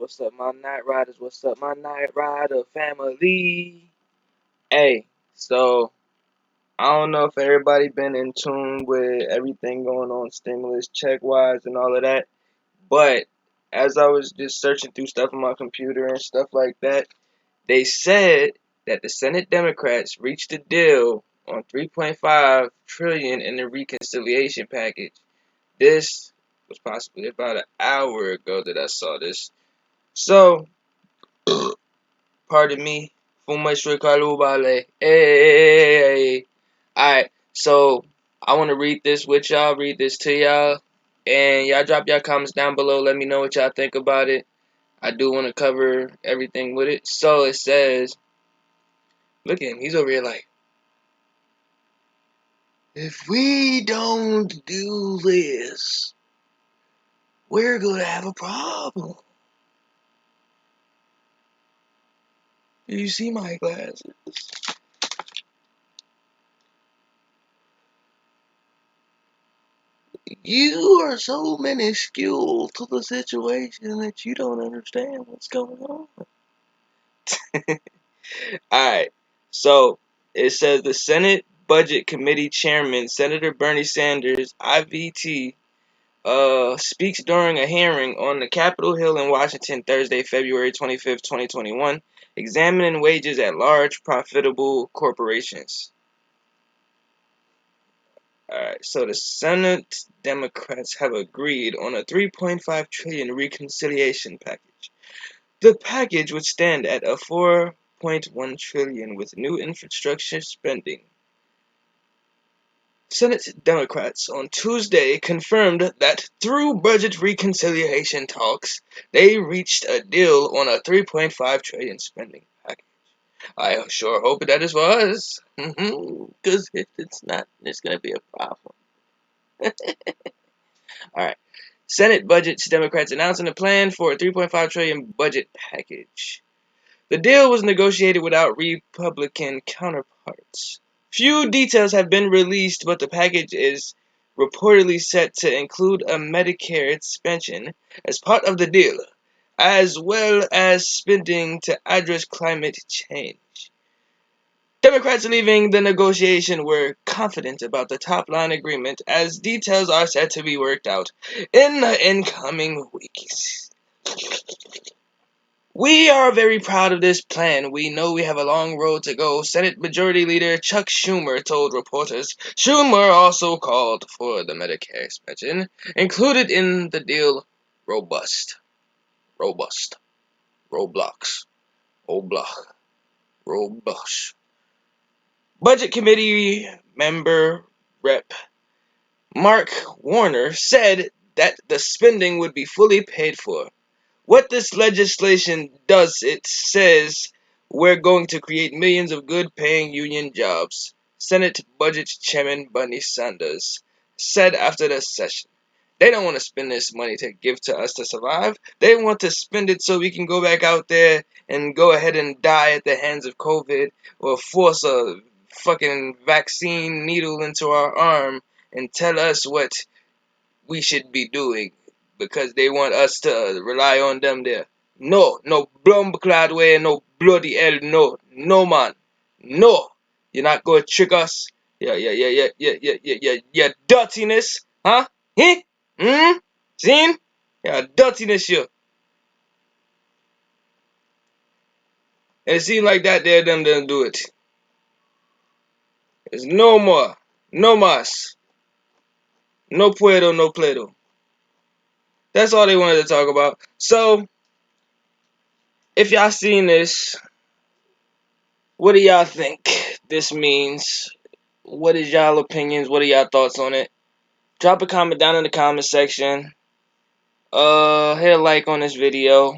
What's up, my night riders? What's up, my night rider family? Hey, so I don't know if everybody been in tune with everything going on stimulus check wise and all of that, but as I was just searching through stuff on my computer and stuff like that, they said that the Senate Democrats reached a deal on 3.5 trillion in the reconciliation package. This was possibly about an hour ago that I saw this. So, pardon me, Fumesh Kalubale. Hey. Alright, so I want to read this with y'all, read this to y'all, and y'all drop y'all comments down below. Let me know what y'all think about it. I do want to cover everything with it. So it says, look at him, he's over here like, if we don't do this, we're going to have a problem. Do you see my glasses? You are so minuscule to the situation that you don't understand what's going on. Alright, so it says the Senate Budget Committee Chairman, Senator Bernie Sanders, IVT, speaks during a hearing on the Capitol Hill in Washington Thursday, February 25th, 2021, examining wages at large profitable corporations. Alright, so the Senate Democrats have agreed on a $3.5 trillion reconciliation package. The package would stand at a $4.1 trillion with new infrastructure spending. Senate Democrats on Tuesday confirmed that through budget reconciliation talks, they reached a deal on a $3.5 trillion spending package. I sure hope that is for us, because if it's not, it's going to be a problem. Alright. Senate budgets, Democrats announcing a plan for a $3.5 trillion budget package. The deal was negotiated without Republican counterparts. Few details have been released, but the package is reportedly set to include a Medicare expansion as part of the deal, as well as spending to address climate change. Democrats leaving the negotiation were confident about the top-line agreement, as details are set to be worked out in the incoming weeks. We are very proud of this plan. We know we have a long road to go, Senate Majority Leader Chuck Schumer told reporters. Schumer also called for the Medicare expansion included in the deal robust, Roblox, robust. Budget Committee member Rep. Mark Warner said that the spending would be fully paid for. What this legislation does, it says we're going to create millions of good-paying union jobs, Senate Budget Chairman Bernie Sanders said after the session. They don't want to spend this money to give to us to survive. They want to spend it so we can go back out there and go ahead and die at the hands of COVID or force a fucking vaccine needle into our arm and tell us what we should be doing because they want us to rely on them there. No Blumclad way, no bloody hell, no man. No. You're not gonna trick us. Yeah, dirtiness. Huh? Seen? Yeah, dirtiness you. And it seems like that there them didn't do it. There's no more. No mas. No puedo, no pledo. That's all they wanted to talk about. So, if y'all seen this, what do y'all think this means? What is y'all opinions? What are y'all thoughts on it? Drop a comment down in the comment section. Hit a like on this video.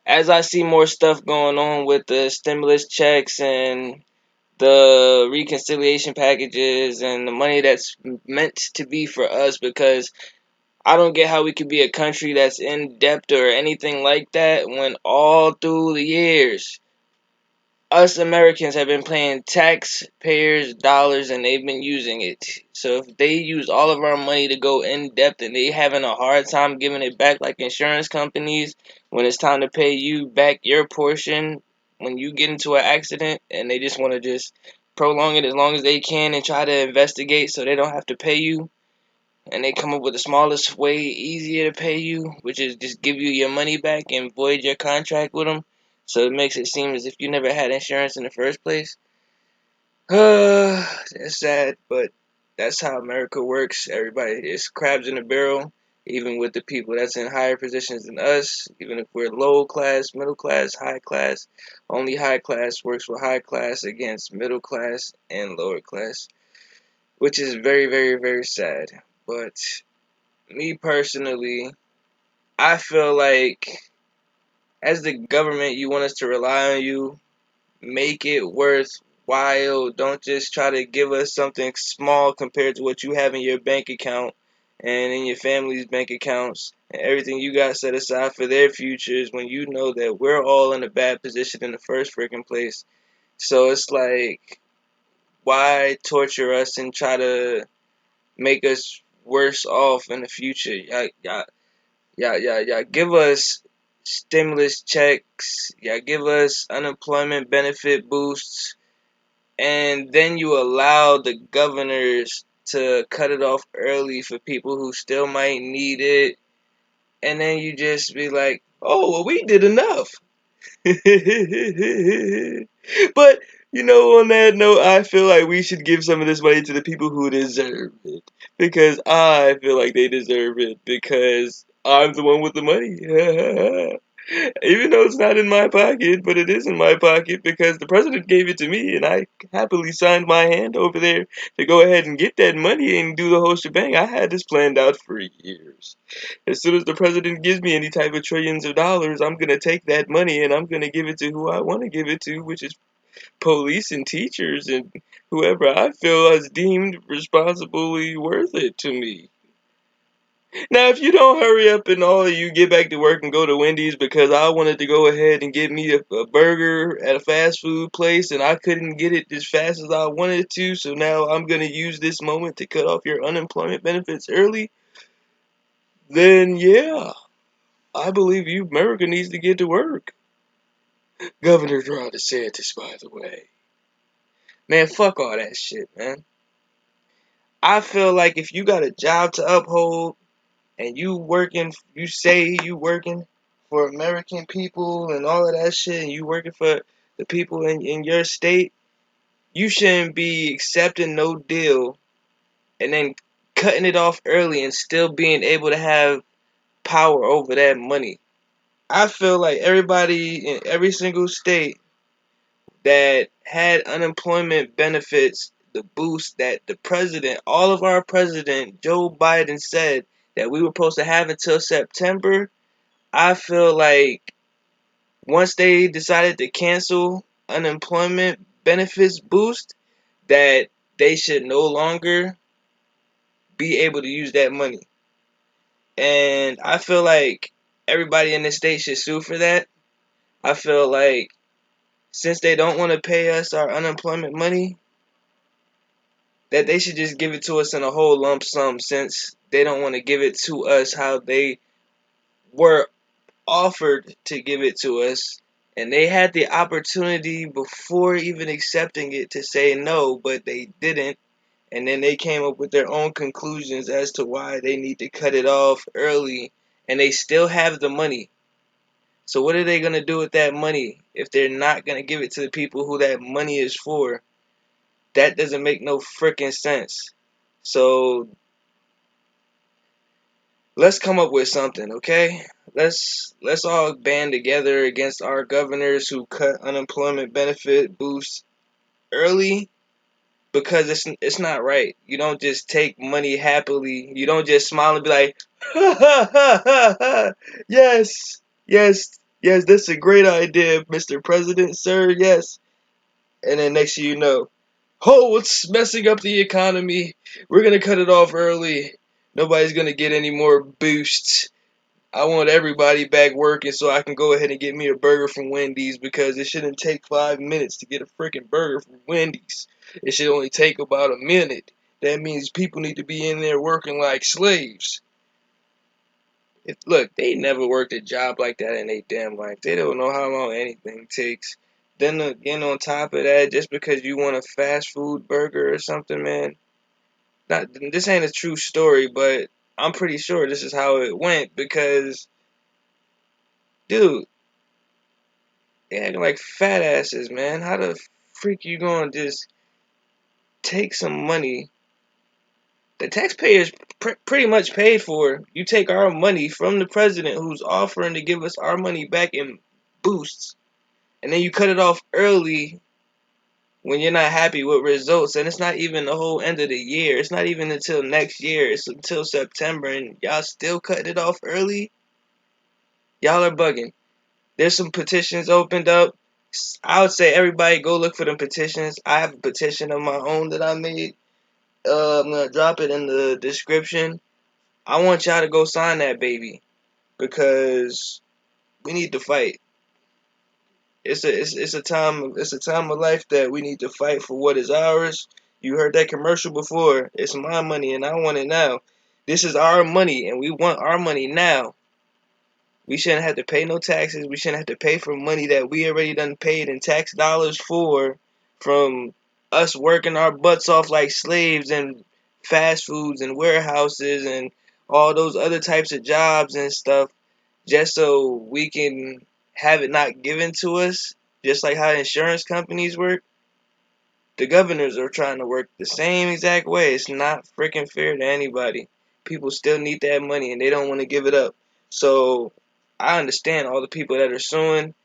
As I see more stuff going on with the stimulus checks and the reconciliation packages and the money that's meant to be for us, because I don't get how we could be a country that's in debt or anything like that when all through the years us Americans have been paying taxpayers' dollars and they've been using it. So if they use all of our money to go in depth and they having a hard time giving it back like insurance companies, when it's time to pay you back your portion when you get into an accident, and they just want to just prolong it as long as they can and try to investigate so they don't have to pay you, and they come up with the smallest way easier to pay you, which is just give you your money back and void your contract with them. So it makes it seem as if you never had insurance in the first place. That's sad, but that's how America works. Everybody is crabs in a barrel, even with the people that's in higher positions than us. Even if we're low class, middle class, high class, only high class works with high class against middle class and lower class, which is very, very, very sad. But me personally, I feel like as the government, you want us to rely on you. Make it worthwhile. Don't just try to give us something small compared to what you have in your bank account and in your family's bank accounts and everything you got set aside for their futures when you know that we're all in a bad position in the first freaking place. So it's like, why torture us and try to make us worse off in the future? Yeah. Give us stimulus checks. Yeah, give us unemployment benefit boosts. And then you allow the governors to cut it off early for people who still might need it. And then you just be like, oh, well, we did enough. But, on that note, I feel like we should give some of this money to the people who deserve it. Because I feel like they deserve it. Because I'm the one with the money. Even though it's not in my pocket, but it is in my pocket because the president gave it to me and I happily signed my hand over there to go ahead and get that money and do the whole shebang. I had this planned out for years. As soon as the president gives me any type of trillions of dollars, I'm going to take that money and I'm going to give it to who I want to give it to, which is police and teachers and whoever I feel has deemed responsibly worth it to me. Now, if you don't hurry up and all of you get back to work and go to Wendy's because I wanted to go ahead and get me a burger at a fast food place and I couldn't get it as fast as I wanted to, so now I'm going to use this moment to cut off your unemployment benefits early, then yeah, I believe you, America needs to get to work. Governor Ron DeSantis, by the way. Man, fuck all that shit, man. I feel like if you got a job to uphold, and you say you working for American people and all of that shit, and you working for the people in your state, you shouldn't be accepting no deal and then cutting it off early and still being able to have power over that money. I feel like everybody in every single state that had unemployment benefits, the boost that the president, all of our president, Joe Biden said that we were supposed to have until September. I feel like once they decided to cancel unemployment benefits boost, that they should no longer be able to use that money. And I feel like everybody in the state should sue for that. I feel like since they don't want to pay us our unemployment money, that they should just give it to us in a whole lump sum since they don't want to give it to us how they were offered to give it to us, and they had the opportunity before even accepting it to say no, but they didn't, and then they came up with their own conclusions as to why they need to cut it off early, and they still have the money. So what are they going to do with that money if they're not going to give it to the people who that money is for? That doesn't make no freaking sense. So let's come up with something, okay? Let's all band together against our governors who cut unemployment benefit boosts early because it's not right. You don't just take money happily. You don't just smile and be like, ha ha ha ha ha. Yes, yes, that's a great idea, Mr. President, sir. Yes. And then next thing you know, oh, it's messing up the economy. We're gonna cut it off early. Nobody's gonna get any more boosts. I want everybody back working so I can go ahead and get me a burger from Wendy's because it shouldn't take 5 minutes to get a freaking burger from Wendy's. It should only take about a minute. That means people need to be in there working like slaves. Look, they never worked a job like that in their damn life. They don't know how long anything takes. Then again, on top of that, just because you want a fast food burger or something, man, not this ain't a true story, but I'm pretty sure this is how it went because, dude, they acting like fat asses, man. How the freak you gonna just take some money the taxpayers pretty much paid for? You take our money from the president who's offering to give us our money back in boosts, and then you cut it off early when you're not happy with results, and it's not even the whole end of the year. It's not even until next year. It's until September, and y'all still cutting it off early. Y'all are bugging. There's some petitions opened up. I would say everybody go look for them petitions. I have a petition of my own that I made. I'm gonna drop it in the description. I want y'all to go sign that baby because we need to fight. It's a time of life that we need to fight for what is ours. You heard that commercial before. It's my money and I want it now. This is our money and we want our money now. We shouldn't have to pay no taxes. We shouldn't have to pay for money that we already done paid in tax dollars for from us working our butts off like slaves in fast foods and warehouses and all those other types of jobs and stuff just so we can have it not given to us, just like how insurance companies work. The governors are trying to work the same exact way. It's not freaking fair to anybody. People still need that money and they don't want to give it up. So I understand all the people that are suing.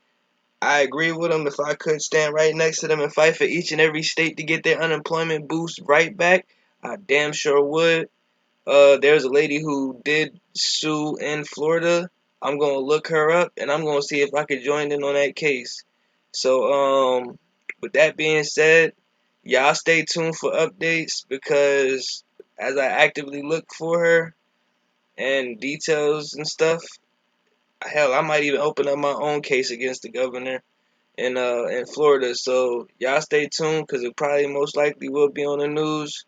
I agree with them. If I could stand right next to them and fight for each and every state to get their unemployment boost right back, I damn sure would. There's a lady who did sue in Florida. I'm gonna look her up and I'm gonna see if I could join in on that case. So, with that being said, y'all stay tuned for updates because as I actively look for her and details and stuff, hell, I might even open up my own case against the governor in Florida. So y'all stay tuned because it probably most likely will be on the news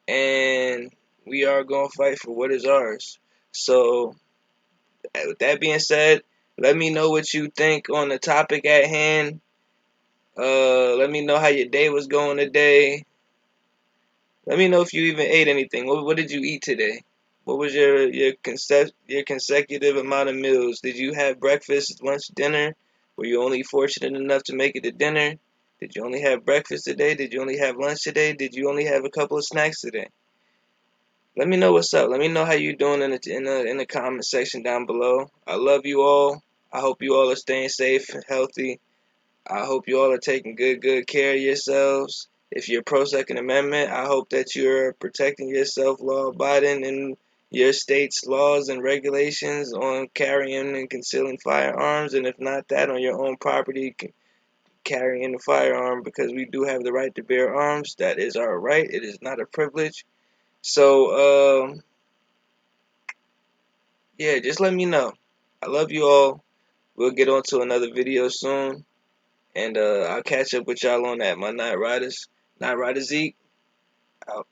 and we are going to fight for what is ours. So, with that being said, let me know what you think on the topic at hand. Let me know how your day was going today. Let me know if you even ate anything. What did you eat today? What was your consecutive amount of meals? Did you have breakfast, lunch, dinner? Were you only fortunate enough to make it to dinner? Did you only have breakfast today? Did you only have lunch today? Did you only have a couple of snacks today? Let me know what's up. Let me know how you doing in the comment section down below. I love you all. I hope you all are staying safe and healthy. I hope you all are taking good care of yourselves. If you're pro Second Amendment, I hope that you're protecting yourself, law abiding in your state's laws and regulations on carrying and concealing firearms, and if not that, on your own property, carrying a firearm because we do have the right to bear arms. That is our right. It is not a privilege. So, yeah, just let me know. I love you all. We'll get on to another video soon. And I'll catch up with y'all on that. My Night Riders. Night Rider Zeke. Out.